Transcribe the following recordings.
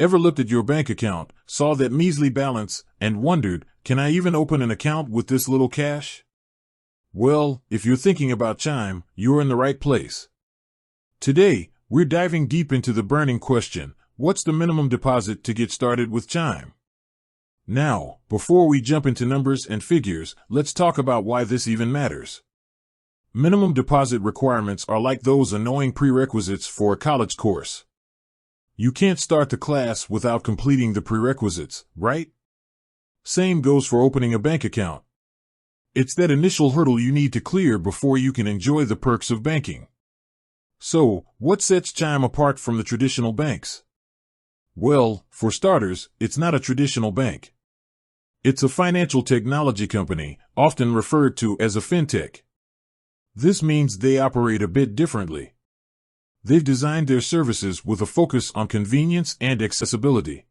Ever looked at your bank account, saw that measly balance, and wondered, can I even open an account with this little cash? Well, if you're thinking about Chime, you're in the right place. Today, we're diving deep into the burning question, what's the minimum deposit to get started with Chime? Now, before we jump into numbers and figures, let's talk about why this even matters. Minimum deposit requirements are like those annoying prerequisites for a college course. You can't start the class without completing the prerequisites, right? Same goes for opening a bank account. It's that initial hurdle you need to clear before you can enjoy the perks of banking. So, what sets Chime apart from the traditional banks? Well, for starters, it's not a traditional bank. It's a financial technology company, often referred to as a fintech. This means they operate a bit differently. They've designed their services with a focus on convenience and accessibility.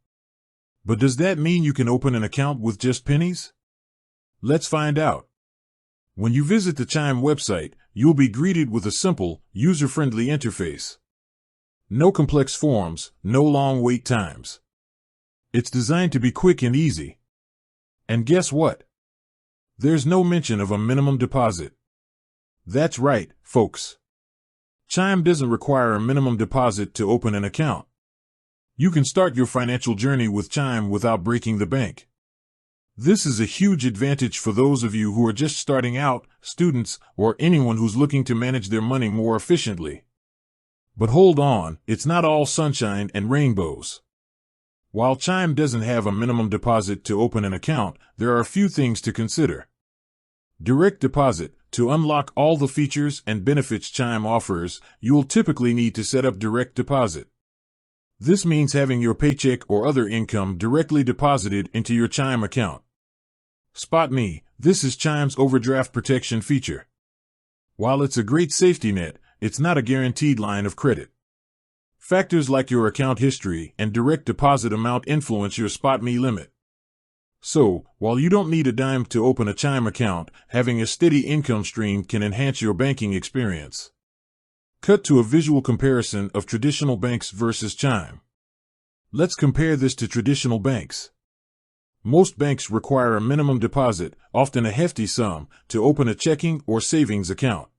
But does that mean you can open an account with just pennies? Let's find out. When you visit the Chime website, you'll be greeted with a simple, user-friendly interface. No complex forms, no long wait times. It's designed to be quick and easy. And guess what? There's no mention of a minimum deposit. That's right, folks. Chime doesn't require a minimum deposit to open an account. You can start your financial journey with Chime without breaking the bank. This is a huge advantage for those of you who are just starting out, students, or anyone who's looking to manage their money more efficiently. But hold on, it's not all sunshine and rainbows. While Chime doesn't have a minimum deposit to open an account, there are a few things to consider. Direct deposit. To unlock all the features and benefits Chime offers, you'll typically need to set up direct deposit. This means having your paycheck or other income directly deposited into your Chime account. Spot me, this is Chime's overdraft protection feature. While it's a great safety net, it's not a guaranteed line of credit. Factors like your account history and direct deposit amount influence your Spot Me limit. So, while you don't need a dime to open a Chime account, having a steady income stream can enhance your banking experience. Cut to a visual comparison of traditional banks versus Chime. Let's compare this to traditional banks. Most banks require a minimum deposit, often a hefty sum, to open a checking or savings account.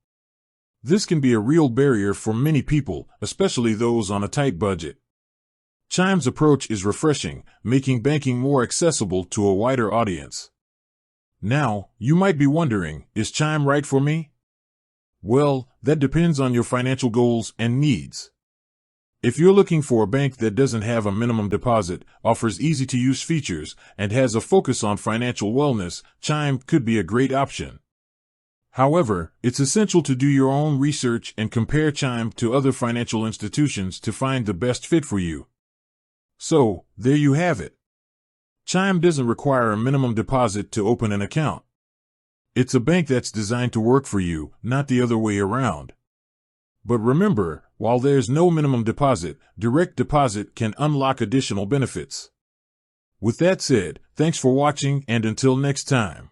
This can be a real barrier for many people, especially those on a tight budget. Chime's approach is refreshing, making banking more accessible to a wider audience. Now, you might be wondering, is Chime right for me? Well, that depends on your financial goals and needs. If you're looking for a bank that doesn't have a minimum deposit, offers easy-to-use features, and has a focus on financial wellness, Chime could be a great option. However, it's essential to do your own research and compare Chime to other financial institutions to find the best fit for you. So, there you have it. Chime doesn't require a minimum deposit to open an account. It's a bank that's designed to work for you, not the other way around. But remember, while there's no minimum deposit, direct deposit can unlock additional benefits. With that said, thanks for watching and until next time.